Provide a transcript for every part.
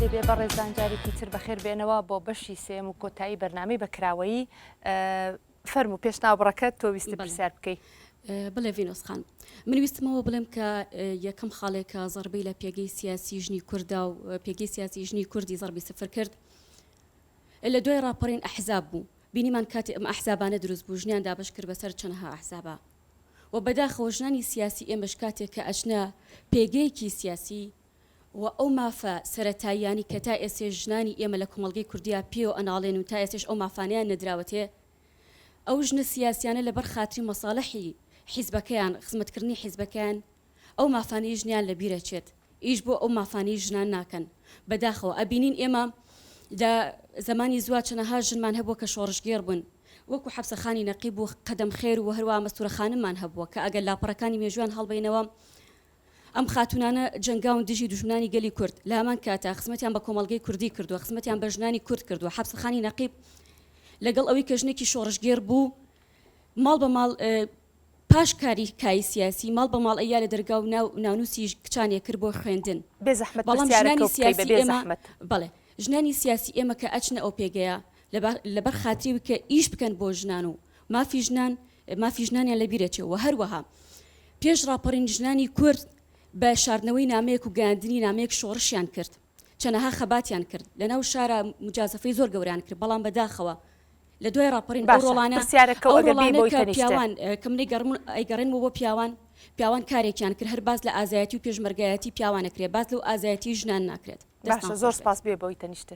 دەبێ بە ڕێزانجارێکی تر بەخێر بێنەوە بۆ بەشی سێم و کۆتایی بەرنامەی بەکراوەیی فەرموو پێش ناوبڕەکەت تۆ ویستی پرسیار بکەی. بڵێ ڤینۆس خان من ویستمەوە بڵێم کە یەکەم خاڵێکە زەربەی لە پێگەی سیاسی ژنی کووردا و پێگەی سیاسی ژنی کوردی زەربی سفر کرد لە دوای راپەڕین ئەحزاب بوو بینیمان کاتی ئەم ئەحزابانە دروست بوو ژنیان دابش کرد بەسەر چەندها ئەحزابە و بەداخەوە ژنانی سیاسی ئێمەش کاتێک کە ئەچنە پێگەیەکی سیاسی و ئەو مافە سەرەتاییانی کە تا ئێسێ ژنانی ئێمە لە کۆمەڵگەی کوردیا پێ و ئەناڵێن و تا ئێسێش ئەو مافانیان نەدراوەتێ ئەو ژنە سیاسیانە لەبەر خاتری مەساڵەحی حیزبەکەیان خزمەتکردنی حیزبەکەیان ئەو مافانەی ژنیان لەبیرەچێت ئیش بۆ ئەو مافانەی ژنان ناکەن بەداخەوە ئەبینین ئێمە لە زمانی زووا چەنەها ژنمان هەبووە کە شۆڕژگێر بوون وەکو حەبسەخانی نەقیب و قەدەم خێر و هەروە مەستورەخانممان هەبووە کە ئەگەر لاپەڕەکانی مێژوان هەڵبینەوە ئەم خاتونانە جنگاون دژی دوژمنانی گەلی کورد لە هەمان کاتە خزمەتیان بە کۆمەڵگەی کوردی کردووە خزمەتیان بە ژنانی کورد کردووە حەبسەخانی نەقیب لەگەڵ ئەوەی کە ژنێکی شۆڕژگێر بوو ماڵ بە ماڵ پاش کاری کای سیاسی ماڵ بە ماڵ ئەیا لە دەرگا و ناونووسی کچانێک کرد بۆ خوێندن بەڵام ژنانی سیاسی ئێمە بەڵێ ژنانی سیاسی ئێمە کە ئەچنە ئەو پێگەیە لەبەر خاتری کە ئیش بکەن بۆ ژنان و مافی ژنانیان لەبیرەچێەوە هەروەها پێش راپەڕین ژنانی کورد بە شاردنەوەی نامەیەک و گەاندنی نامەیەک شۆڕشیان کرد چەنەها خەباتیان کرد لەناو شارە مجازەفەی زۆر گەوریان کرد بەڵام بەداخەوە لە دوای راپەڕین ئەو ڕۆڵانە پیاوان کە منەی ئەیگەڕێنەوە بۆ پیاوان کارێکیان کرد هەر باز لە ئازایەتی و پێشمەرگایەتی پیاوانەکرێت باز لەو ئازایەتی ژنان ناکرێت. زۆر سپاس بێ بۆی تەنیشتە.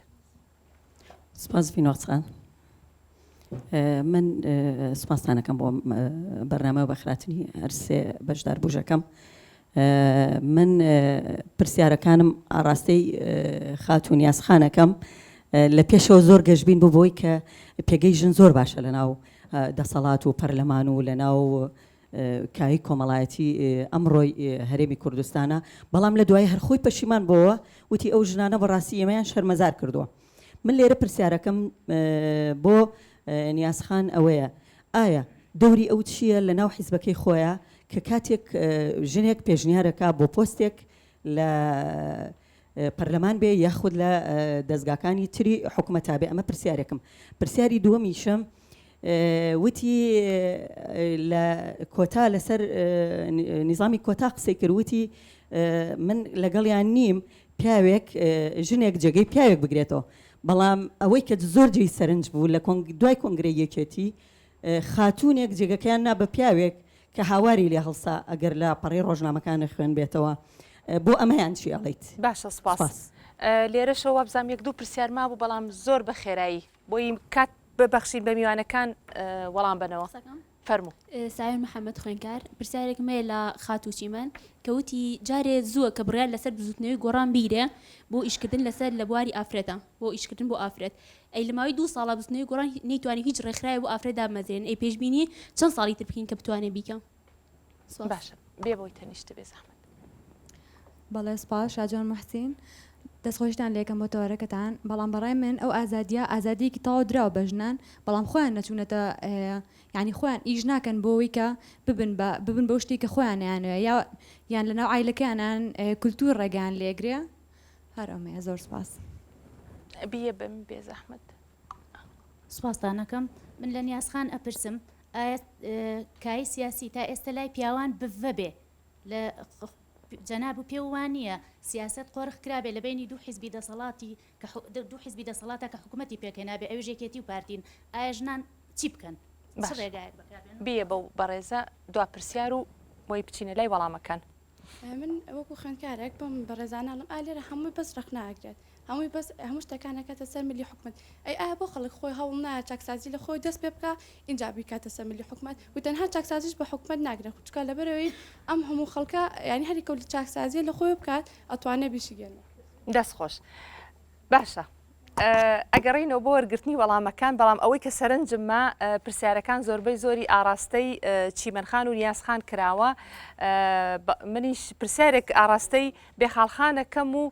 سپاس ڤینۆسخان من سپاسانەکەم بۆ بەرنامە بەخراتنی هەرسێ بەشدار بوژەکەم من پرسیارەکانم ئاڕاستەی خاتون یاسخانەکەم لە پێشەوە زۆر گەشتبین بوو بۆی کە پێگەی ژن زۆر باشە لە ناو دەسەڵات و پەرلەمان و لە ناو کایی کۆمەڵایەتی ئەمڕۆی هەرێمی کوردستانە بەڵام لە دوای هەرخۆی پەشیمان بۆەوە وتی ئەو ژنانە بەڕاستی ئێمەیان شەرمەزار کردووە. من لێرە پرسیارەکەم بۆ نیازخان ئەوەیە ئایا دەوری ئەو چییە لە ناو حیزبەکەی خۆیە کە کاتێک ژنێک پێشنیارەکە بۆ پۆستێک لە پەرلەمان بێ یاخود لە دەستگاکانی تری حکومەتا بێ ئەمە پرسیارێکم. پرسیاری دووەمیشم وتی لە کۆتا لەسەر نیزامی کۆتا قسەی کرد وتی من لەگەڵیان نیم پیاوێک ژنێک جێگەی پیاوێک بگرێتەوە بەڵام ئەوەی کە زۆر جێی سەرنج بوو لە دوای کۆنگرەی یەکێتی خاتونێک جێگەکەیان نا بە پیاوێک کە هاواری لێ هەڵسا ئەگەر لە پەڕی ڕۆژنامەکانە خوێن بێتەوە بۆ ئەمەیان چی ئەڵیت؟ باشە سپاس. لێرەشەوە بزانام یەک دوو پرسیار ما بوو بەڵام زۆر بە خێرایی بۆی کات ببەخشین بە میوانەکان وەڵام بنەوە. فەرموو. سایر محەممەد خوێنکار پرسیارێکمەیە لە خاتوچی من کەوتی جارێ زووە کە بڕیار لەسەر بزوتنەوەی گۆڕان بیرێ بۆ ئیشکردن لەسەر لە بواری ئافرەتە بۆ ئیشکردن بۆ ئافرەت ئەی لە ماوەی 2 ساڵە بزوتنەوەی گۆڕان نەیتوانی هیچ ڕێکخراوی بۆ ئافرەتدا بمەزێن ئەی پێشبینی چەند ساڵی تر بکەین کە بتوانێت بیکە؟ باشە بێ بۆی تەنیشتە بێ زەحمەت. بەڵێ سپاس شاجان محسین دەستخۆشتان لێکم بۆ تۆرەکەتان بەڵام بەڕای من ئەو ئازادیەکی تاوا دراوە بە ژنان بەڵام خۆیان نەچوونەتە ینی خۆیان ئیش ناکەن بۆەوەی کە ببن بۆ شتێک کە خۆیانیانوێ یان لەناو عیلەکەیانان کولتور ڕێگەیان لێگرێ هەر ئەمەیە. زۆر سپاس. بیە بم بێ زەحمەت. سوپاسدانەکەم من لە نیازخان ئەپرسم ئایا کای سیاسی تا ئێستا لای پیاوان بڤە بێ لە جەناب و پێوان نییە سیاست قۆرخ کرابێ لە بینی دوو حیزبی دەسەڵاتە کە حکوومەتی پێکەنابێ ئەو ژێکێتی و پارتین ئایا ژنان چی بکەن؟ بیە بەو بەڕێزە دوا پرسیار و بۆی بچینە لای وەڵامەکان. من وەکو خوێندکارێک بم بە ڕێزانەڵم ئالێرە هەمووی بەس ڕق ناگرێت هەموو شتەکانەکەتە سەر ملی حکومت ئەی ئایا بۆ خەڵک خۆی هەوڵ نایە چاکسازی لە خۆی دەست پێ بکە اینجا بیکاتە سەر ملی حکومت و تەنها چاکسازیش بە حکومت ناگرێت چکە لەبەرەوەی ئەم هەموو خەڵکە ینی هەری کەوت چاکسازی لە خۆی بکات ئەتوانێت بیشیگەنەوە. دەست خۆش. باشە ئەگەڕینەوە بۆ وەرگرتنی وەڵامەکان بەڵام ئەوەی کە سەرنجممە پرسیارەکان زۆربەی زۆری ئاڕاستەی چیمەنخان و نیازخان کراوە منیش پرسیارێک ئاڕاستەی بێخاڵخانەکەم و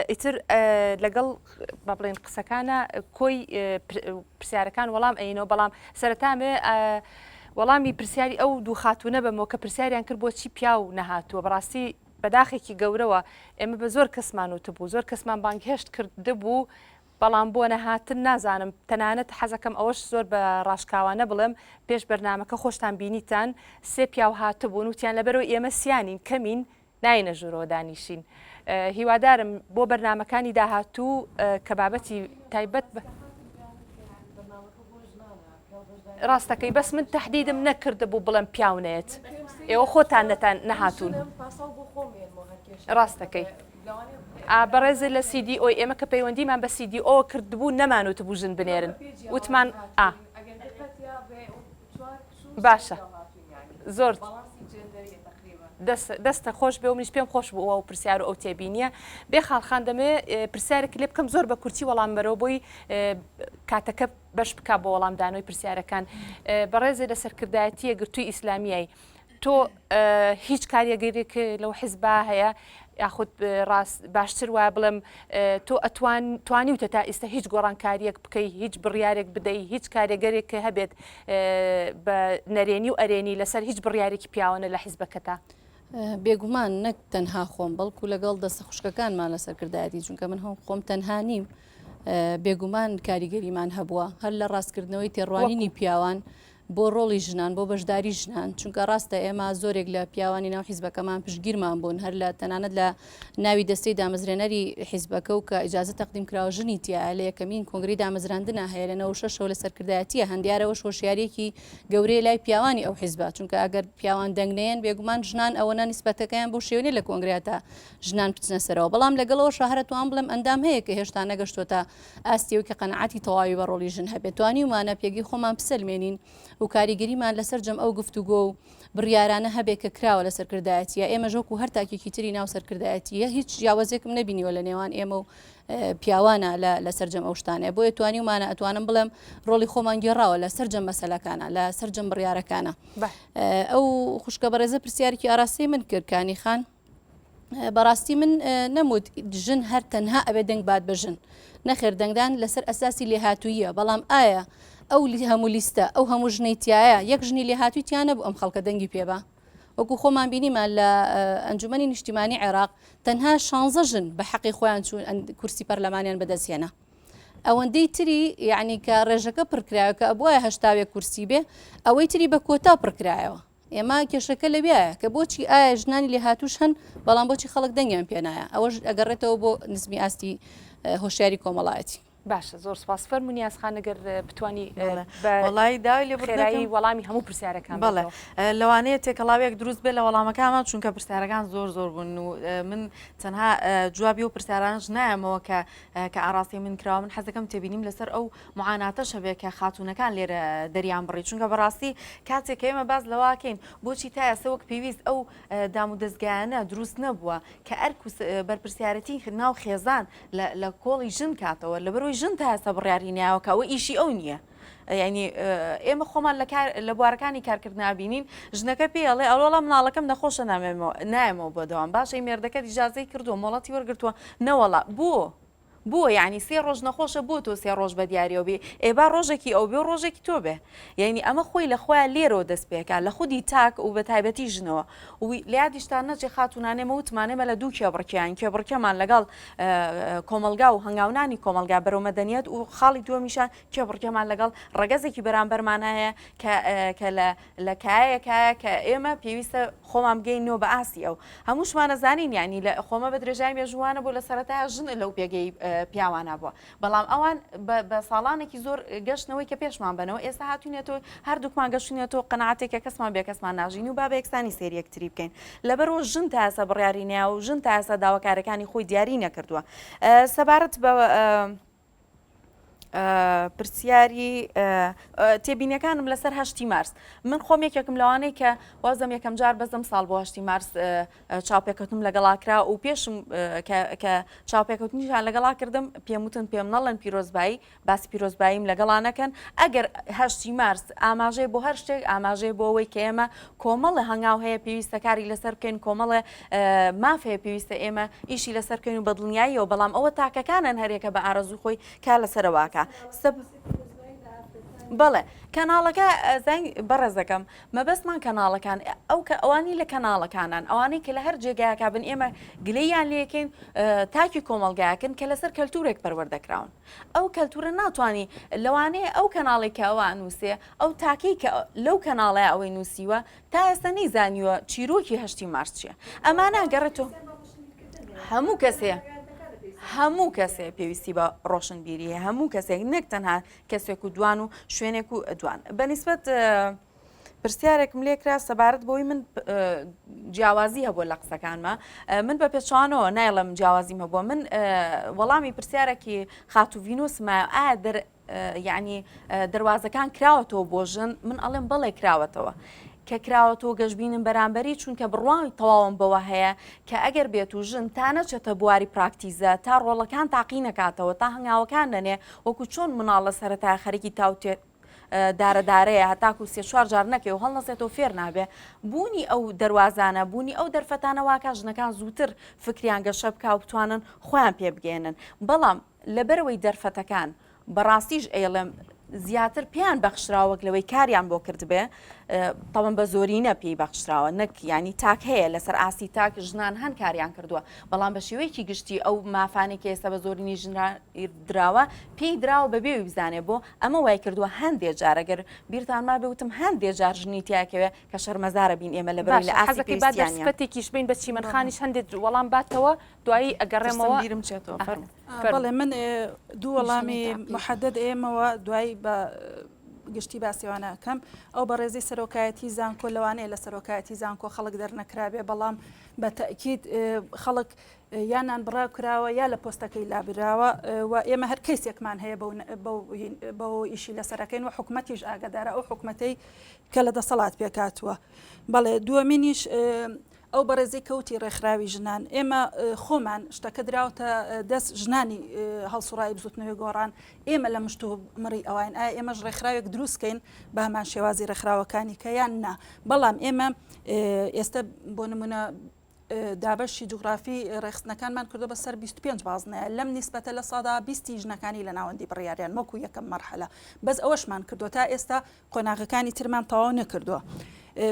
ئیتر لەگەڵ بە بڵێن قسەکانە کۆی پرسیارەکان وەڵام ئەینەوە بەڵام سەرەتامێ وەڵامی پرسیاری ئەو دوو خاتونە بەمەوە کە پرسیاریان کرد بۆ چی پیا و نەهاتووە بەڕاستی بەداخێکی گەورەوە ئێمە بە زۆر کەسمان وتبوو زۆر کەسمان بانگهێشت کردبوو بەڵام بۆ نەهاتن نازانم تەنانەت حەزەکەم ئەوەش زۆر بە ڕاشکاوانە بڵێم پێش بەرنمەکە خۆشتان بینیتان سێ پیاو هاتبوون وتیان لەبەرەوە ئێمە سیانین کەمین ناینە ژوورەوە دانیشین هیوادارم بۆ بەرنمەکانی داهاتوو کە بابەتی تایبەت بە ڕاستەکەی بەس من تهدیدم نەکرده بوو بڵم پیاونێت ئێوە خۆتان نەتان نەهاتوون ڕاستەکەی بەڕێزە لە سیدی ئۆی ئێمە کە پەیوەندیمان بە سیدی ئەوە کردبوو نەمانوتە بوو ژن بنێرن وتمان باشە زۆر دەستە خۆش بێ و منیش پێم خۆش بوو و پرسیار و ئەو تێبینیە بێ خاڵخان دەمێ پرسیارێک لێ بکەم زۆر بە کورتی وەڵام بەرەوە بۆی کاتەکە بەش بکە بۆ وەڵامدانەوەی پرسیارەکان بەڕێزێ لە سەرکردایەتیە گرتووی ئیسلامیایی تۆ هیچ کاریەگەرێک لەو حیزبا هەیە یاخود ڕاست باشتر وایە بڵم تۆ توانیوتە تا ئێستا هیچ گۆڕانکاریەک بکەی هیچ بڕیارێک بدەی هیچ کارێگەرێک هەبێت بە نەرێنی و ئەرێنی لەسەر هیچ بڕیارێکی پیاوانە لە حیزبەکەتا بێگومان نەک تەنها خۆم بەڵکو لەگەڵ دەستە خوشکەکانمان لەسەر کردایەتی چونکە من هەم خۆم تەنها نیم بێگومان کاریگەریمان هەبووە هەر لە ڕاستکردنەوەی تێڕوانینی پیاوان بۆ ڕۆڵی ژنان بۆ بەشداری ژنان چونکە ڕاستە ئێمە زۆرێک لە پیاوانی ناو حیزبەکەمان پشتگیرمان بوون هەر لە تەنانەت لە ناوی دەستەی دامەزرێنەری حیزبەکە و کە ئیجازە تەقدیم کراوە ژنی تیا لە یەکەمین کۆنگری دامەزراندنە هەیە لە 96 لە سەرکردایەتیە هەندیارەوە هۆشیارێکی گەورەی لای پیاوانی ئەو حیزبە چونکە ئەگەر پیاوان دەنگنێن بێگومان ژنان ئەوەنە نیسبەتەکەیان بۆ شێوەیە لە کۆنگرێتە ژنان بچنە سەرەوە بەڵام لەگەڵەوە شەهرەتوان بڵێم ئەندام هەیە کە هێشتا نەگەشتوتە ئاستیەوە کە قەنەعەتی تەواوی بە ڕۆڵی ژن هەبێت توانیمانە پێگەی خۆمان بسەلمێنین و کاریگەریمان لەسەر جەم ئەو گفتوگۆ و بڕیارانە هەبێت کە کراوە لە سەرکردایەتیە ئێمە ژۆک و هەر تاکێکی تری ناو سەرکردایەتیە هیچ جیاوازێکم نەبینیوە لە نێوان ئێمە و پیاوانە لە سەرجەم ئەو شتانێ بۆیە توانیمانە ئەتوانم بڵێم ڕۆڵی خۆمان گێڕاوە لە سەرجەم مەسەلەکانە لە سەرجەم بڕیارەکانە ئەو خوشکە بەڕێزە پرسیارێکی ئاراستی من کرد کانی خان بەڕاستی من نەموت ژن هەر تەنها ئەبێ دەنگ بات بە ژن نەخێر دەنگدان لەسەر ئەساسی لێهاتوویە بەڵام ئایا ئەو هەموو لیستە ئەو هەموو ژنەیتیایە یەک ژنی لێهاتوویتیانە بوو ئەم خەڵکە دەنگی پێبا وەکو خۆمان بینیمان لە ئەنجومەنی نیشتیمانی عێراق تەنها 16 ژن بە حەقی خۆیان چوون کورسی پەرلەمانیان بەدەستهێنا ئەوەندەی تری یعنی کە ڕێژەکە پڕکرایەوە کە ئەبووایە هەشتاوێک کورسی بێ ئەوەی تری بە کۆتا پڕکرایەوە ئێمە کێشەکە لەویایە کە بۆچی ئایا ژنانی لێهاتووش هەن بەڵام بۆچی خەڵک دەنگیان پێنایە ئەوەش ئەگەڕێتەوە بۆ نزمی ئاستی هۆشیاری کۆمەڵایەتی باشە زۆر سپاس فەرموونی یاسخان ئەگەر بتوانی وڵی داوای لێ خێرایی وەڵامی هەموو پرسیارەکان بڵێ لەوانەیە تێکەڵاوێک دروست بێت لە وەڵامەکانمان چونکە پرسیارەکان زۆر بوون و من تەنها جوابی و پرسیارانش نایەمەوە کە ئاراستی من کراوە من حەزەکەم تێبینیم لەسەر ئەو معاناتەش هەبێت کە خاتونەکان لێرە دەریان بڕی چونکە بەڕاستی کاتێک ئێمە باز لەواکەین بۆچی تا ئێستا وەک پێویست ئەو دام و دەستگایانە دروست نەبووە کە ئەرک بەرپرسیارەتی ناو خێزان لە کۆڵی ژن کاتەوە لەبەرەوەی ژن تا ئێستا بڕیاری نیاوە کە ئەوە ئیشی ئەو نییە ینی ئێمە خۆمان لە بوارەکانی کارکرد نبینین ژنەکە پێڵێ ئەوڵە مناڵەکەم نەخۆشە نایەمەوە بۆ دەوام باشە مێردەکە دیجازەی کردووە مۆڵەتی وەرگرتووە نەوەڵا بۆ یعنی سێ ڕۆژ نەخۆشە بۆ تۆ سێ ڕۆژ بە دیارەوە بێ ئێبا ڕۆژێکی ئەو بێ ڕۆژێکی تۆ بێ یعنی ئەمە خۆی لە خۆیان لێرەوە دەست پێکە لە خودی تاک و بە تایبەتی ژنەوە و لیادیشتان نەچێ خاتونانێمە وتمانێمە لە دوو کێبڕکیان کێبڕکەمان لەگەڵ کۆمەلگا و هەنگاونانی کۆمەلگا بەرەو مەدەنیەت و خاڵی دووەمیشان کێبڕکەمان لەگەڵ ڕەگەزێکی بەرامبەرمانایە کە لە کایەکایە کە ئێمە پێویستە خۆمان بگەینەوە بە ئاسی ئەو هەمووشمانە زانین ینی لە خۆمە بە درێژای مێژوانە بۆ لە سەرەتای ژن لەو پێگەی پیاوانە بووە بەڵام ئەوان بە ساڵانێکی زۆر گەشتنەوەی کە پێشمان بنەوە ئێستا هاتوونێتەوە هەردووکمان گەشتونێتەوە قەنەعاتێکە کەسمان بێ کەسمان ناژین و با بە یەکسانی سێری یەکتری بکەین لەبەرەوە ژن تا ئێستا بڕیاری نیا و ژن تا ئێستا داواکارەکانی خۆی دیاری نەکردووە سەبارەت بە پرسیاری تێبینەکانم لەسەر 8 مارس من خۆم یەکێکم لەوانەی کە وازم یەکەم جار بەزم ساڵ بۆ 8 مارس چاوپێکەوتم لەگەڵاکرا و پێشم کە چاوپێکەوتنیشان لەگەڵا کردم پێم پێم نەڵەن پیرۆزبایی باسی پیرۆزباییم لەگەڵانەکەن ئەگەر 8 مارس ئاماژەی بۆ هەر شتێک ئاماژەی بۆ ئەوەی کە ئێمە کۆمەڵە هەنگاو هەیە پێویستە کاری لەسەر بکەین کۆمەڵە مافەیە پێویستە ئێمە ئیشی لەسەر بکەین و بەدڵنیاییەوە بەڵام ئەوە تاکەکانن هەرێکە بە ئارەزوو خۆی کا لەسەرەواکە بەڵێ کەناڵەکە زەنگ بەڕێزەکەم مەبەستمان کەناڵەکان ئەو کە ئەوانی لە کەناڵەکانان ئەوانەی کە لە هەر جێگایەکە بن ئێمە گلەیان لێکەین تاکی کۆمەلگایەکن کە لەسەر کەلتورێک پەروەردەکراون ئەو کەلتورە ناتوانانی لەوانەیە ئەو کەناڵی کە ئەوان نووسێ ئەو تاکەی کە لەو کەناڵەیە ئەوەی نووسیوە تا ئێستا نەیزانیوە چیرۆکی هەشتی مارس چیە ئەمانە گەڕێتەوە هەموو کەسێ هەموو کەسێ پێویستی بە ڕۆشنبیریە هەموو کەسێک نەک تەنها کەسێک و دوان و شوێنێک و دوان بەنسبەت پرسیارێکم لێکرا سەبارەت بۆی من جیاوازی هەبووە لە قسەکانمە من بە پێچوانەوە نایڵم جیاوازیم هەبووە من وەڵامی پرسیارێکی خاتوڤینۆسمە یعنی دەواازەکان کراوەتەوە بۆ ژن من ئەڵێم بەڵێ کراوەتەوە کە کراوەتەوە گەشتبینم بەرامبەری چونکە بڕوامی تەواوم بەوە هەیە کە ئەگەر بێت و ژن تا نەچێتە بواری پراکتیزە تا ڕۆڵەکان تاقی نکاتەوە تا هەنگاوەکان نەنێ وەکو چۆن مناڵە سەرەتا خەرێکی تاوتێت دارەدارەیە هەتاکو سێ چوار جار نەکەی و هەڵنەسێتەوە فێر نابێ بوونی ئەو دەواازانە بوونی ئەو دەرفەتانە واکە ژنەکان زووتر فکریان گەشە بکە و بتوانن خۆیان پێ بگێنن بەڵام لەبەرەوەی دەرفەتەکان بەڕاستیش ئێڵم زیاتر پیان بەخشراوەک لەوەی کاریان بۆ کرد بێ تاوان بە زۆرینە پێی بەخشراوە نەک ینی تاک هەیە لەسەر ئاسی تاک ژنان هەن کاریان کردووە بەڵام بە شێوەیەکی گشتی ئەو مافانێکی ئێستا بە زۆرینی ژنان دراوە پێی دراوە بەبێ بزانێ بۆ ئەمە وای کردووە هەندێک جارەگەر بیرتان ما بێوتم هەندێک جار ژنی تیاکەوێ کە شەرمەزارە بین ئێمە لەبەر لە ئاسی پێویستیانیانێکیش بین بە چیمەنخانیش هەندێک وەڵام باتەوە دوایی ئەگەڕێمەوە بیرم چێتەوە بەڵێ من دوو وەڵامی محەدد ئێمەوە دوایی بە گشتی باسیوانەکەم ئەو بە ڕێزی سەرۆکایەتی زانکۆ لەوانەیە لە سەرۆکایەتی زانکۆ خەڵک دەرنەکرابێ بەڵام بە تەکید خەڵک یانان بڕاو کراوە یا لە پۆستەکەی لابراوە و ئێمە هەر کەسێکمان هەیە بەو ئیشی لەسەرەکەین و حکوومەتیش ئاگدارە ئەو حکوومەتەی کە لە دەسەڵات پێکاتوە بەڵێ دووەمینیش ئەو بەڕێزی کەوتی ڕێکخراوی ژنان ئێمە خۆمان شتەکە دراوتە دەست ژنانی هەڵسوڕایی بزوتنەوەی گۆڕان ئێمە لە مشت و مڕی ئەوین ئایا ئێمەش ڕێکخراوێک دروستکەین بە هەمان شێوازی ڕێکخراوەکانی کە یان نا بەڵام ئێمە ئێستا بۆ نمونە دابەشی جوگرافی ڕێخستنەکانمان کردو بە سەر 25 بازنەیە لەم نیسبەتە لە سادا 20 ژنەکانی لە ناوەندی بڕیاریان وەکو یەکەم مەرحەلە بەس ئەوەشمان کردو تا ئێستا قۆناغەکانی ترمان تەواو نەکردووە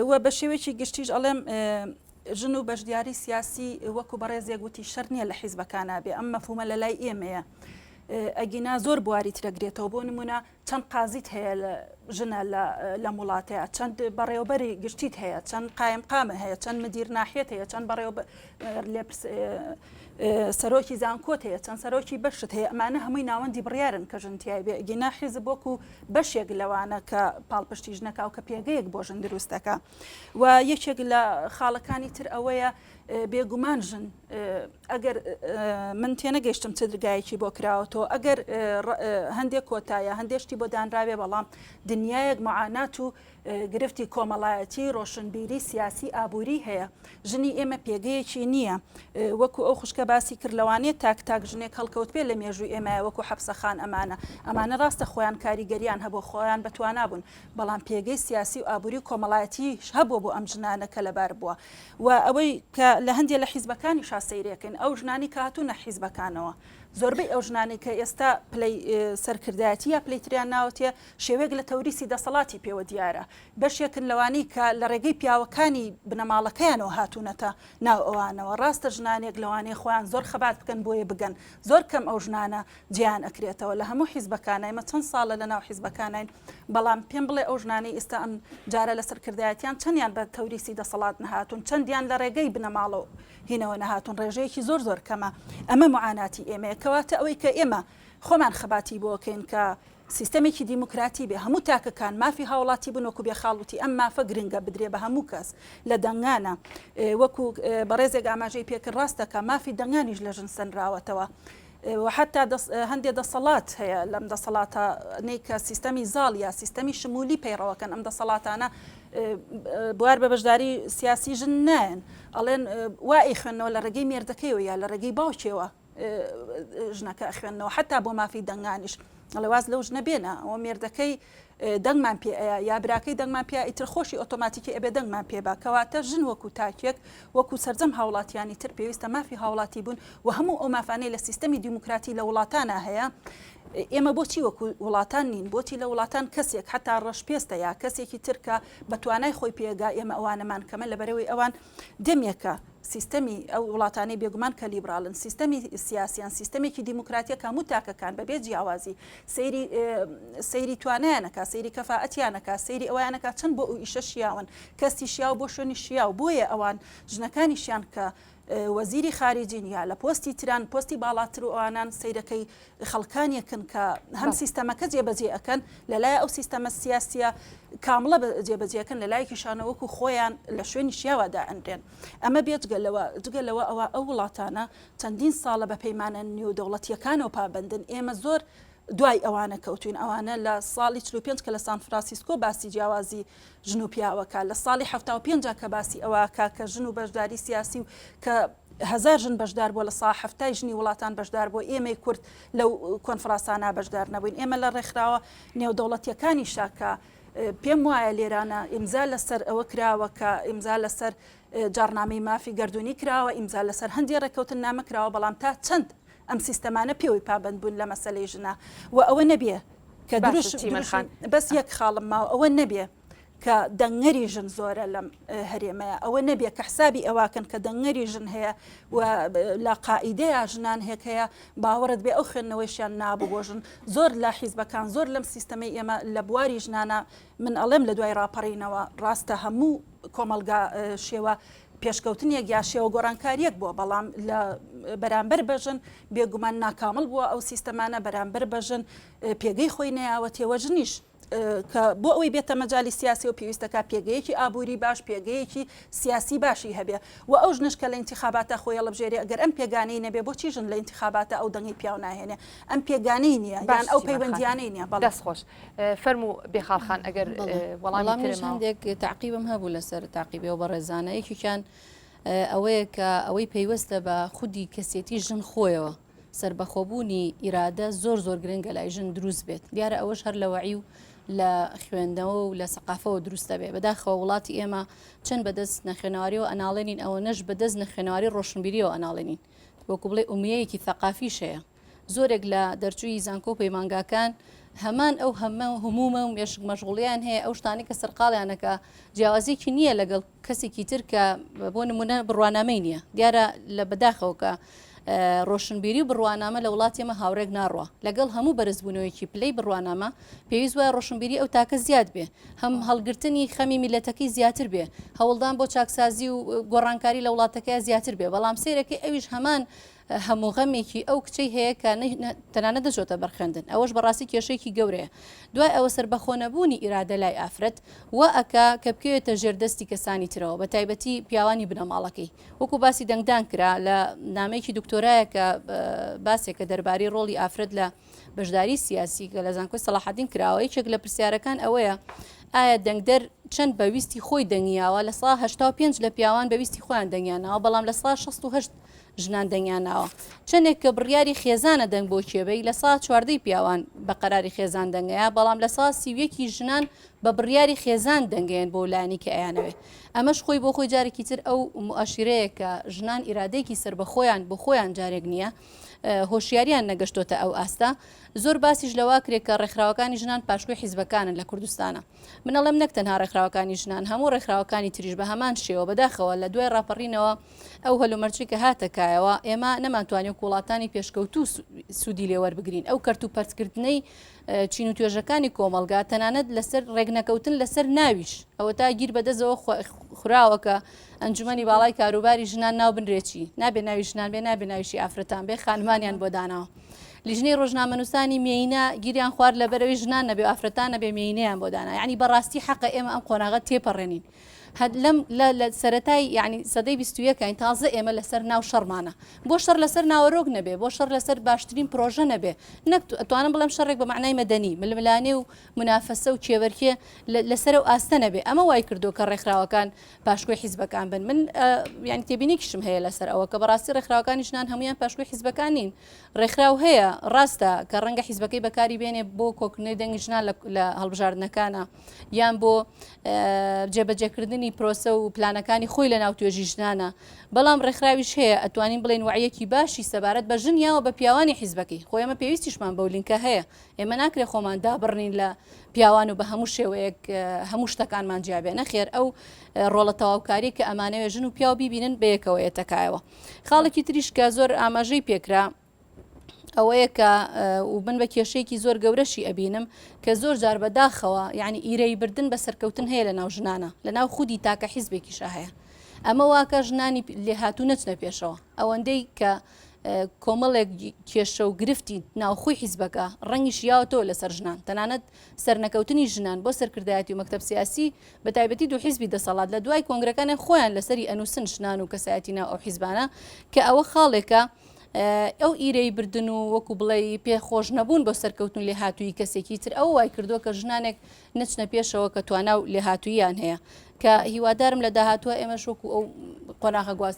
وە بە شێوەیەکی گشتیش ئەڵێم ژن و بەشدیاری سیاسی وەکو بەڕێزێک گوتی شەر نییە لە حیزبەکانە بێ ئەم مەفهومە لە لای ئێمەیە ئەگینا زۆر بواری ترەگرێتەوە بۆ نمونە چەند قازیت هەیە لە ژنە لە وڵاتەیە چەند بەڕێوەبەری گشتیت هەیە چەند قایم قامە هەیە چەند مدیر ناحیەت هەیە چەند سەرۆکی زانکۆت هەیە چەند سەرۆکی بەشت هەیە ئەمانە هەمووی ناوەندی بڕیارن کە ژنتیای بێ گینا حیزب وەکو بەشێک لەوانە کە پاڵپشتی ژنەکە و کە پێگەیەک بۆ ژن دروستەکە و یەکێک لە خاڵەکانی تر ئەوەیە بێگومان ژن ئەگەر من تێنەگەیشتم چ درگایەکی بۆ کراوەتەوە ئەگەر هەندێک کۆتایە هەندێشتی بۆ دانراوێ بەڵام دنیایەک معانات و گرفتی کۆمەڵایەتی ڕۆشنبیری سیاسی ئابووری هەیە ژنی ئێمە پێگەیەکی نییە وەکو ئەو خوشکە باسی کرد لەوانێت تاک ژنێک هەڵکەوت پێ لە مێژووی ئێمە وەکو حەبسەخان ئەمانە ڕاستە خۆیان کاریگەریان هەبوو خۆیان بەتوانابوون بەڵام پێگەی سیاسی و ئابووری کۆمەڵایەتی هەبوو بۆ ئەم ژنانە کە لەبار بووە و ئەوەی کە لە هەندێک لە حیزبەکانی شاسەیرێکن ئەو ژنانی کە هاتوونە حیزبەکانەوە زۆربەی ئەو ژنانی کە ئێستا پلەی سەرکردایەتی یا پلەیتریان ناوتێ شێوەیەک لە تەوریسی دەسەڵاتی پێوە دیارە بەشێکن لەوانی کە لە ڕێگەی پیاوەکانی بنەماڵەکەیانەوە هاتوونەتە ناو ئەوانەوە ڕاستە ژنانێک لەوانەیە خۆیان زۆر خەبات بکەن بۆیە بگەن زۆر کەم ئەو ژنانە جیان ئەکرێتەوە لە هەموو حیزبەکانە ئێمە چەند ساڵە لە ناو حیزبەکانین بەڵام پێم بڵێ ئەو ژنانی ئێستا ئەم جارە لە سەرکردایەتیان چەندیان بە تەوریسی دەسەڵات نەهاتون چەندیان لە ڕێگەی بنەماڵەوە هینەوە نەهاتون ڕێژەیەکی زۆر کەمە ئەمە معاناتی ئێمەیە کەواتە ئەوەی کە ئێمە خۆمان خەباتی بۆکەین کە سیستەمێکی دیموکراتی بێ هەموو تاکەکان مافی هاوڵاتی بنوەکو بێ خاڵوتی ئەم مافە گرنگە بدرێ بە هەموو کەس لە دەنگانە وەکو بەڕێزێک ئاماژەی پێکرد ڕاستەکە مافی دەنگانیش لە ژن سنراوەتەوە وحتا هەندێک دەسەڵات هەیە لەم دەسەڵاتە نەیکە سیستەمی زاڵ یا سیستەمی شمولی پەیڕەوەکەن ئەم دەسەڵاتانە بوار بە بەشداری سیاسی ژن نایەن ئەڵێن وای خوێنەوە لە ڕێگەی مێردەکەیەوە یا لە ڕێگەی باوکێوە ژنەکە خوێندنەوە حتا بۆ مافی دەنگانیش لەواز لەو ژنە بێنە ئەوە مێردەکەی دەنگمان پێ یا براکەی دەنگمان پێ ئیتر خۆشی ئۆتۆماتیکی ئەبێ دەنگمان پێبا کەواتە ژن وەکو تاکێک وەکو سەرجەم هاوڵاتیانی تر پێویستە مافی هاوڵاتی بوون و هەموو ئەو مافانەی لە سیستەمی دیموکراتی لە وڵاتانە هەیە ئێمە بۆچی وەکو وڵاتان نین بۆچی لە وڵاتان کەسێک حتا ڕەشپێستە یا کەسێکی ترکە بە توانای خۆی پێگا ئێمە ئەوانەمان کەمە لەبەرەوەی ئەوان دەمێکە سیستەمی ئەو وڵاتانی بێگومان کە لیبرالن سیستەمی سیاسیان سیستەمێکی دیموکراتیە هەموو تاکەکان بەبێ جیاوازی سەیری توانایانەکە سەیری کەفاەتیانەکە سەیری ئەویانەکە چەند بۆ ئەو ئیشە شیاون کەستی شیاو بۆ شوێنی شیاو بۆیە ئەوان ژنەکانیشیان کە وەزیری خارجین یا لە پۆستی تران پۆستی باڵاتر و ئەوانان سیرەکەی خەڵکانیەکەن کە هەم سیستەمەکە جێبەجێ ئەەکەن لەلای ئەو سیستەمە سیاسیە کامڵە جێبەجێەکەن لەلایەکیشانەوەکو خۆیان لە شوێنی شیاوادا ئەندێن ئەمە بێت جگەلەوە ئەوە ئەو وڵاتانە چەندین ساڵە بە پەیمانە نێودەوڵەتیەکانەوە پابندن ئێمە زۆر دوای ئەوانە کەوتوین ئەوانە لە ساڵی 45 کە لە سان فرانسیسکۆ باسی جیاوازی ژن و پیاوەکە لە ساڵی 75 کە باسی ئەوە کە ژن و بەشداری سیاسی و کە هزار ژن بەشدار بووە لە ساڵ هەفتای ژنی وڵاتان بەشدار بۆ ئێمەی کورد لەو کۆنفرانسانە بەشدار نەبووین ئێمە لە ڕێکخراوە نێودەوڵەتیەکانی شاکە پێم وایە لێرانە ئیمزا لەسەر ئەوە کراوە کە ئیمزا لەسەر جارنامەی مافی گردردونی کراوە ئیمزا لەسەر هەندێک ڕێکەوتن نامەکراوە بەڵام تا چەند ئەم سیستەمانە پێوەی پابند بوون لە مەسەلەی ژنە و ئەوە نەبێ کە بەس یەک خاڵم ماوە ئەوە نەبێ کە دەنگەری ژن زۆرە لەم هەرێمەیە ئەوە نەبێ کە حسابی ئەواکەن کە دەنگەری ژن هەیە و لە قائیدەیە ژنان هێک هەیە باوەڕت بێ ئەو خوێندنەوەیشیان نابوو بۆ ژن زۆر لا حیزبەکان زۆر لەم سیستەمەی ئێمە لە بواری ژنانە من ئەڵێم لە دوای ڕاپەڕینەوە ڕاستە هەموو کۆمەلگا شێوە پێشکەوتنیەک یا شێوە گۆڕانکاریەک بووە بەڵام لە بەرامبەر بەژن بێگومان ناکامل بووە ئەو سیستەمانە بەرامبەر بەژن پێگەی خۆی نەیاوە تێوە ژنیش کە بۆ ئەوەی بێتە مەجای سیاسی و پێویستەکە پێگەیەکی ئابووری باش پێگەیەکی سیاسی باشی هەبێ و ئەو ژنشکە لە انتخاباتە خۆی هەڵبژێری ئەگەر ئەم پێگانەی نەبێ بۆچی ژن لە انتخاباتە ئەو دەنگی پیاو ناهێنێ ئەم پێگانەی نییە یان ئەو پەیوەندیانەی نییە دەست خۆش فەرمو بێخاڵخان ئەگەر وەڵامی هەندێک تعقیبم هەبوو لەسەر تعقیبەوە بە ڕێزانە یەکیان ئەوەیە کە ئەوەی پەیوەستە بە خودی کەسێتی ژن خۆیەوە سربەخۆبوونی ئیرادە زۆر گرنگە لای ژن دروست بێت دیارە ئەوەش هەر لە وەعی و لە خوێندنەوە و لە سەقافەوە دروستە بێ بەداخەوە وڵاتی ئێمە چەند بەدەست نەخێنەوەریەوە ئەناڵێنین ئەوە نەش بەدەست نەخێنەوەری ڕۆشنبیریەوە ئەناڵێنین وەکو بڵێ ئومیەیەکی ثەقافیش هەیە زۆرێک لە دەرچووی زانکۆ پەیمانگاکان هەمان ئەو هەمومە و مەشغوڵیان هەیە ئەو شتانی کە سەرقاڵیانەکە جیاوازێکی نییە لەگەڵ کەسێکی تر کە بۆ نمونە بڕوانامەی نییە دیارە لە بەداخەوە کە ڕۆشنبیری و بڕوانامە لە وڵاتی ئێمە هاوڕێک ناڕوە لەگەڵ هەموو بەرزبوونەوەیکی پلەی بڕوانامە پێویست وایە ڕۆشنبیری ئەو تاکە زیاد بێ هەم هەڵگرتنی خەمی میلەتەکەی زیاتر بێ هەوڵدان بۆ چاکسازی و گۆڕانکاری لە وڵاتەکەی زیاتر بێ بەڵام سیرەکەی ئەویش هەمان هەموو غەمێکی ئەو کچەی هەیە کە تەنانە دەچۆتە بەرخێندن ئەوەش بەڕاستی کێشەیەکی گەورەیە دوای ئەوە سربەخۆنەبوونی ئیرادە لای ئافرەت و ئەکا کە بکەوێتە ژێردەستی کەسانی ترەوە بە تایبەتی پیاوانی بنەماڵەکەی وەکو باسی دەنگدان کرا لە نامەیەکی دکتۆرایە کە باسێکە دەربارەی ڕۆڵی ئافرەت لە بەشداری سیاسی کە لە زانکۆی سەلاحەدین کراوە یەکێک لە پرسیارەکان ئەوەیە ئایا دەنگدەر چەند بەویستی خۆی دەنگیاوە لە ساڵ 85 لە پیاوان بەویستی خۆیان دەنگیانەوە بەڵام لە ساڵ 68 ژنان دەنگیانناوە چەندێک کە بڕیاری خێزانە دەنگ بۆ کێبەی لە ساڵ 14 پیاوان بە قەراری خێزان دەنگەیە بەڵام لە ساڵ 31 ژنان بە بڕیاری خێزان دەنگێن بۆ لانی کە ئەیانەوێ ئەمەش خۆی بۆ خۆی جارێکی تر ئەو مؤشیرەیە کە ژنان ئیرادەیەکی سەر بە خۆیان بۆ خۆیان جارێک نییە هۆشیاریان نەگەشتۆتە ئەو ئاستا زۆر باسیش لەوا کرێت کە ڕێکخراوەکانی ژنان پاشکۆی حیزبەکانن لە کوردستانە منەڵێم نەک تەنها ڕێکخراوەکانی ژنان هەموو ڕێکخراوەکانی تریش بە هەمان شێوە بەداخەوە لە دوای ڕاپەڕینەوە ئەو هەلومەرجی کە هاتەکایەوە ئێمە نەمانتوانێت وڵاتانی پێشکەوتوو سوودی لێوەربگرین ئەو کەرت و پەرچکردنەی چین و توێژەکانی کۆمەلگا تەنانەت لەسەر ڕێگنەکەوتن لەسەر ناویش ئەوە تا گیر بەدەستەوە خوراوەکە ئەنجومەنی باڵای کاروباری ژنان ناو بنرێکی نابێ ناوی ژنان بێ نابێ ناویشی ئافرەتان بێ خانمانیان بۆ داناوە لیژنەی ڕۆژنامەنووسانی مێینە گیریان خوارد لەبەرەوەی ژنان نەبێ ئافرەتان نەبێ مێینەیان بۆ دانا یعنی بەڕاستی حەقە ئێمە ئەم قۆناغە تێپەڕێنین لەم لە سەرەتای یعنی سەدەی 21 تازە ئێمە لەسەر ناو شەڕمانە بۆ شەڕ لەسەر ناوەڕۆک نەبێ بۆ شەڕ لەسەر باشترین پرۆژە نەبێ ئەتوانم بڵێم شەڕێک بە معنای مەدەنی ململانێ و منافەسە و کێوەرکێ لەسەر و ئاستە نەبێ ئەمە وای کردو کە ڕێکخراوەکان پاشکۆی حیزبەکان بن من یعنی تێبینێکیشم هەیە لەسەر ئەوە کە بەڕاستی ڕێکخراوەکانی ژنان هەمویان پاشکۆی حیزبەکان نین ڕێکخراو هەیە ڕاستە کە ڕەنگە حیزبەکەی بەکاری بێنێ بۆ کۆکردنەوەی دەنگی ژنان لە هەڵبژاردنەکانە یان بۆ جێبەجێکردنی تەواوکردنی پرۆسە و پلانەکانی خۆی لە ناو توێژی ژنانە بەڵام ڕێکخراویش هەیە ئەتوانین بڵێن وعیەکی باشی سەبارەت بە ژنیاوە بە پیاوانی حیزبەکەی خۆ ئێمە پێویستیشمان بەو لینکە هەیە ئێمە ناکرێت خۆمان دابڕنین لە پیاوان و بە هەموو شێوەیەک هەموو شتەکانمان جیابێ نەخێر ئەو ڕۆڵە تەواوکاری کە ئەمانەوێ ژن و پیاو بیبینن بەیەکەوە یەتەکایەوە خاڵێکی تریش کە زۆر ئاماژەی پێکرا ئەوەیە کە و بن بە کێشەیەکی زۆر گەورەشی ئەبینم کە زۆر جار بەداخەوە یعنی ئیرەی بردن بە سەرکەوتن هەیە لە ناو ژنانە لە ناو خودی تاکە حیزبێکیشە هەیە ئەمە واکە ژنانی لێهاتوو نەچنە پێشەوە ئەوەندەی کە کۆمەڵێک کێشە و گرفتی ناوخۆی حیزبەکە ڕەنگیش یاوەتەوە لەسەر ژنان تەنانەت سەرنەکەوتنی ژنان بۆ سەرکردایەتی و مەکتەب سیاسی بە تایبەتی دوو حیزبی دەسەڵات لە دوای کۆنگرەکانی خۆیان لەسەری ئەنووسن ژنان و کەسایەتی ناو ئەو حیزبانە کە ئەوە خاڵێکە ئەو ئیرەی بردن و وەکو بڵێ پێخۆش نەبوون بۆ سەرکەوتن لێهاتووی کەسێکی تر ئەو وای کردووە کە ژنانێک نەچنە پێشەوە کە توانە و لێهاتوویان هەیە کە هیوادارم لە داهاتووە ئێمە شوکو ئەو قۆناغە گواز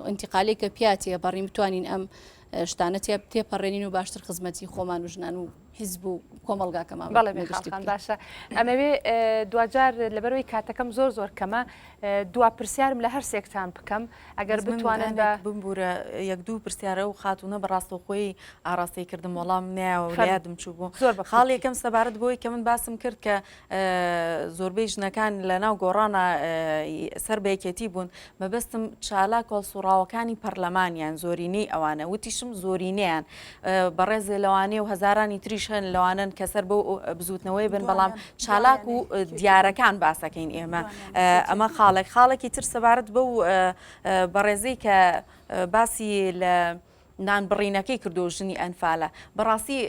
ئینتیقالی کە پیاتیە بەڕیم بتوانین ئەم شتانە تێپەڕێنین و باشتر خزمەتی خۆمان و ژنان و حیزب و کۆمەڵگاکەمان بەڵێ باشە ئەمەوێ دوجار لەبەرەوەی کاتەکەم زۆر کەمە دوا پرسیارم لە هەر سێکتان بکەم ئەگەر بتوانن بمبورە یەک دوو پرسیارە و خاتونە بەڕاستەوخۆی ئاراستی کردم وەڵام نایەوە یادم چوو بوو زۆر خاڵ یەکەم سەبارەت بۆی کە من باسم کرد کە زۆربەی ژنەکان لە ناو گۆڕانە سەر بەیەکێتی بوون مەبەستم چالاک هەڵسوڕاوەکانی پەرلەمانیان زۆرینەی ئەوانە وتیشم زۆرینەیان بەڕێزێ لەوانێ و هەزارانی تریش هەن لەوانن کەسەر بۆ بزوتنەوەی بن بەڵام چالاک و دیارەکان باسەکەین ئێمە ئەمە خاڵێکی تر سەبارەت بە و بەڕێزەی کە باسی لە نان بڕینەکەی کردو ژنی ئەنفالە بەڕاستی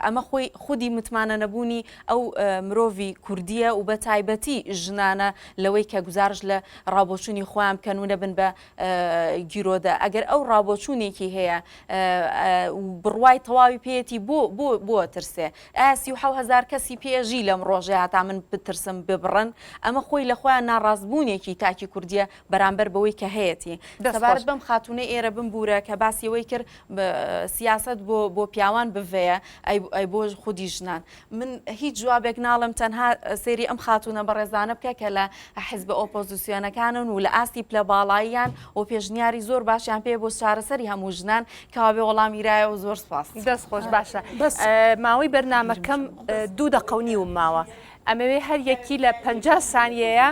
ئەمە خۆی خودی متمانە نەبوونی ئەو مرۆڤی کوردیە و بە تایبەتی ژنانە لەوەی کە گزارش لە ڕابۆچوونی خۆیان بکەنونە بن بە گیرۆدا ئەگەر ئەو ڕابۆچوونێکی هەیە بڕوای تەواوی پێێتی بۆ ترسێ ئاسی و 1000 کەسی پێژی لەم ڕۆژێ هاتا من بترسم ببڕن ئەمە خۆی لە خۆیان ناڕازبوونێکی تاکی کوردیە بەرامبەر بەوەی کە هەیەی سەبارەت بەم خاتونە ئێرە بمبورە کە باسیەوەی کرد سیاست بۆ پیاوان بڤەیە ئەی بۆ خودی ژنان من هیچ جوابێک ناڵم تەنها سێری ئەم خاتونە بەڕێزانە بکە کە لە حیزب ئۆپۆزیسیۆنەکانن و لە ئاستی پلە باڵاییان و پێشنیاری زۆر باشیان پێ بۆ چارەسەری هەموو ژنان کەوابێ وەڵامیرایە و زۆر سپاس دەست خۆش باشە ماوەی بەرنامەکەم 2 دقەونی و ماوە ئەمەوێ هەر یەکی لە 50 سانیەیە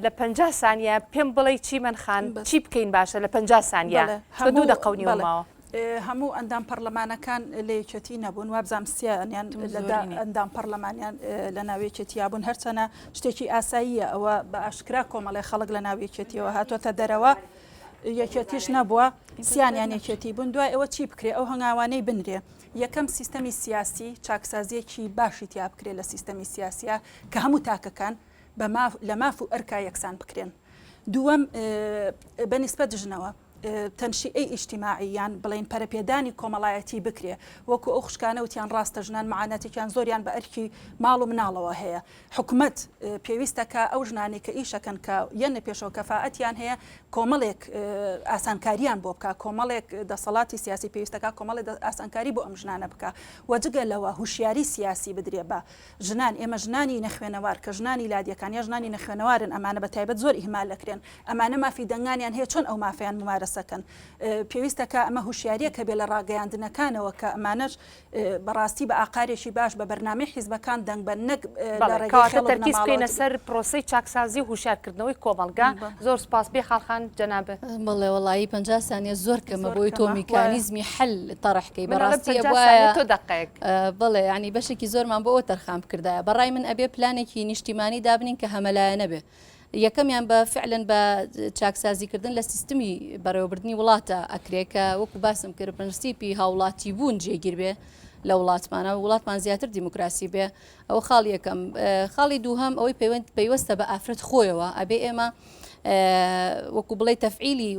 لە 50 سانیە پێم بڵێ چیمەن خان چی بکەین باشە لە 50 سانیە 2 دقەونی و ماوە هەموو ئەندام پەرلەمانەکان لە یەکێتی نەبوون وابزانام سییانیان ئەندام پەرلەمانیان لە ناوێکێتیا بوون هەرچەنە شتێکی ئاساییە ئەوە بە ئاشکرا کۆمەڵی خەڵک لە ناوێکێتیەوە هاتوۆتە دەرەوە یەکێتیش نەبووە سییانیان یەکێتی بوون دوای ئەوە چی بکرێ ئەو هەنگاوانەی بنرێ یەکەم سیستەمی سیاسی چاکسازیەکی باشی تیا بکرێ لە سیستەمی سیاسیە کە هەموو تاکەکان لە ماف و ئەرکا یەکسان بکرێن دووەم بەنسبەت ژنەوە تەنشیئەی ئیجتیماعیان بڵین پەرەپێدانی کۆمەڵایەتی بکرێ وەکو ئەو خشکانە وتیان ڕاستە ژنان معانەتێکیان زۆریان بە ئەرکی ماڵ و مناڵەوە هەیە حکومت پێویستەکە ئەو ژنانی کە ئیشەکەن کە یەنە پێشەوە کەفاەتیان هەیە کۆمەڵێک ئاسانکاریان بۆ بکە کۆمەڵێک دەسەڵاتی سیاسی پێویستەکە کۆمەڵی ئاسانکاری بۆ ئەم ژنانە بکە وەجگە لەوە هوشیاری سیاسی بدرێ بە ژنان ئێمە ژنانی نەخوێنەوار کە ژنانی لادیەکان یا ژنانی نەخوێنەوارن ئەمانە بە تایبەت زۆر ئیهمال دەکرێن ئەمانە مافی دەنگانیان هەیە چۆن ئەو مافیان ممارەسەکەن پێویستەکە ئەمە هوشیاریە کە بێ لە ڕاگەیاندنەکانەوە کە ئەمانەش بەڕاستی بە ئاقارێکی باش بە بەرنامەی حیزبەکان دەنگ بە نەک تەرکیز بکەینە سەر پرۆسی چاکسازی و هوشیارکردنەوەی کۆمەڵگا زۆر سپاس بێ خاڵخان جەنابێت بڵێ وڵایی 50 سانیە زۆر کەمە بۆی تۆ میکانیزمی حل تەڕحکەی بەڕاستی بڵێ ینی بەشێکی زۆرمان بۆ ئەوە تەرخام کردایە بەڕای من ئەبێ پلانێکی نیشتیمانی دابنین کە هەمەلایە نەبێ یەکەمیان بە فعلن بە چاکسازیکردن لە سیستمی بەڕێوەبردننی وڵاتە ئەکرێکە وەکو باسم کرد پرنسیپی هاوڵاتی بوون جێگیر بێ لە وڵاتمانە وڵاتمان زیاتر دیموکراسی بێ ئەو خاڵ یەکەم خاڵی دووهەم ئەوەی پەیوەستە بە ئافرەت خۆیەوە ئەبێ ئێمە وەکو بڵێ تەفعیلی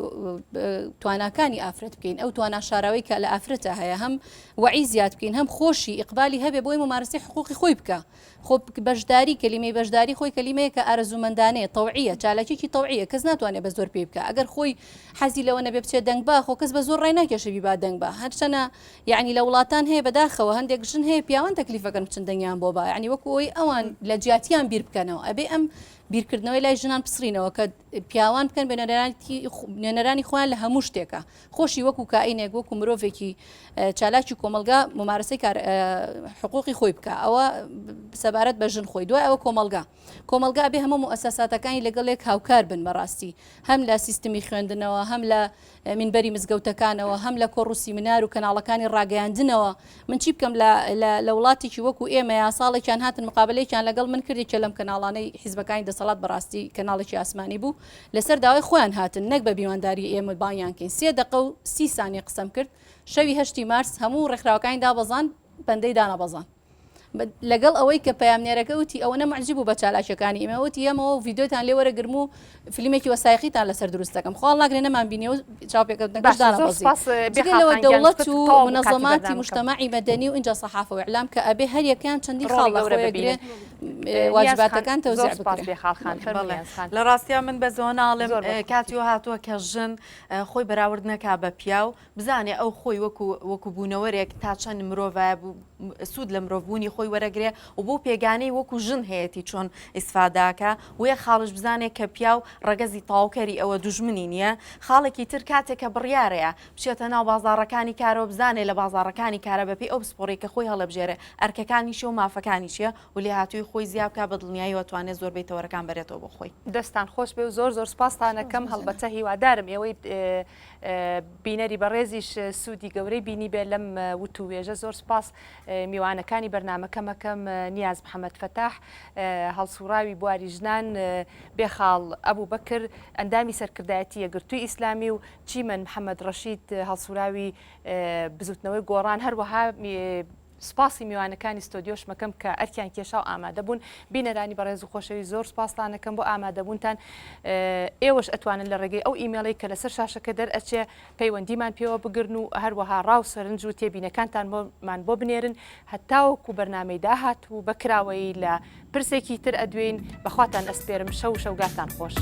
تواناکانی ئافرەت بکەین ئەو توانە شاراوی کە لە ئافرەتە هەیە هەم وعی زیاد بکەین هەم خۆشی ئیقبالی هەبێ بۆی ممارەسی حقوقی خۆی بکە خۆ بەشداری کەلیمەی بەشداری خۆی کەلیمەیە کە ئارەزوومەندانەیە تەوعیە چالاکێکی تەوعیە کەس ناتوانێت بە زۆر پێ بکە ئەگەر خۆی حەزی لەوە نەبێ بچێت دەنگ با خۆ کەس بە زۆر ڕای ناکێشەوی با دەنگ با هەرچەنە یعنی لە وڵاتان هەیە بەداخەوە هەندێک ژن هەیە پیاوان تەکلیفەکەن بچن دەنگیان بۆ با ینی وەکو ئەوی ئەوان لە جیاتیان بیر بکەنەوە ئەبێ ئەم بیرکردنەوەی لای ژنان پسڕینەوە کە پیاوان بکەن بە نوێنەرانی خۆیان لە هەموو شتێکە خۆشی وەکو کائینێک وەکو مرۆڤێکی چالاکی کۆمەلگا ممارەسەی حقوقی خۆی بکە ئەوە سەبارەت بە ژن خۆی دوای ئەوە کۆمەلگا بێ هەموو مؤسساتەکانی لەگەڵێک هاوکار بن بەڕاستی هەم لە سیستمی خوێندنەوە هەم لە منبەری مزگەوتەکانەوە هەم لە کۆڕوسی منار و کەناڵەکانی ڕاگەیاندنەوە من چی بکەم لە وڵاتێکی وەکو ئێمە ساڵێکیان هاتن مقابلێکیان لەگەڵ من کردێکە لەم کەناڵانەی حیزبەکانی دەسەڵات بەڕاستی کەناڵێکی ئاسمانی بوو لەسەر داوای خۆیان هاتن نەک بە بیوانداری ئێمە بانیانکەین 3 دقە و 30 ثانیە قسەم کرد شەوی 8 مارس هەموو ڕێکخراوەکانی دابەزان بەندەی دانەبەزان لەگەڵ ئەوەی کە پامنێرەکە وتی ئەوە نەمەعجب بوو بە چالاکیەکانی ئێمەوتی ئەمەوە ڤیددیۆتان لێ وەرەگرم و فیلمێکی وەسایقیتان لەسەر دروستەکەم خۆڵ ناگرێ نەمان بینێ و چاپێکەکەدانەوە دەوڵەت و منەظەماتی مجتمعی مەدەنی و اینجا سەحافە و ئیعلام کە ئەبێ هەر یەکیان چەندی خاڵ لەخۆیەگرێ واجباتەکان تەوزیع بکرێن لە ڕاستیا من بە زۆ ناڵم کاتی هاتووە کە ژن خۆی بەراورد نەکا بە پیا و بزانێ ئەو خۆی وەکو بوونەوەرێک تا چەند مرۆڤ سوود لە مرۆڤبوونی خۆی وەرەگرێ و بۆ پێگانەی وەکو ژن هەیەی چۆن ئیسفاداکە وێ خاڵش بزانێت کە پیا و ڕەگەزی تاوکەری ئەوە دوژمنی نییە خاڵێکی تر کاتێکە بڕیارەیە بچێتە ناو بازاڕەکانی کارەوە بزانێ لە بازاڕەکانی کارە بەپی ئەو سپۆڕی کە خۆی هەڵەبژێرە ئەرکەکانیشە و مافەکانی چیە و لێ هاتووی خۆی زیابکە بە دڵنیاییەوە توانێت زۆربەی تەوەرەکان بەرێتەوە بۆ خۆی دەستان خۆش بێ و زۆر سپاسانەکەم هەڵبەتە هیوادارم ئێوەی بینەری بەڕێزیش سوودی گەورەی بینی بێ لەم وتوێژە زۆر سپاس میوانەکانی بەرنمەکەمەکەم نیاز محەممەد فەتاح هەڵسوراوی بواری ژنان بێخاڵ ئەبوو بەکر ئەندامی سەرکردایەتی یەگرتووی ئیسلامی و چیمەن محەممەد ڕەشید هەڵسوراوی بزوتنەوەی گۆڕان هەروەها سپاسی میوانەکانی ستۆدیۆش مەکەم کە ئەرکیان کێشا و ئامادە بوون بینەرانی بەڕێز و خۆشەوی زۆر سپاسانەکەم بۆ ئامادەبوونتان ئێوەش ئەتوانن لە ڕێگەی ئەو ئیمێڵی کە لەسەر شاشەکە دەرئەچێ پەیوەندیمان پێوە بگرن و هەروەها ڕاو سەرنج و تێبینەکانتانمان بۆ بنێرن هەتاوەکو بەرنامەی داهات و بەکراوەی لە پرسێکی تر ئەدوێن بەخواتان ئەسپێرم شەو شەوگاتان خۆش.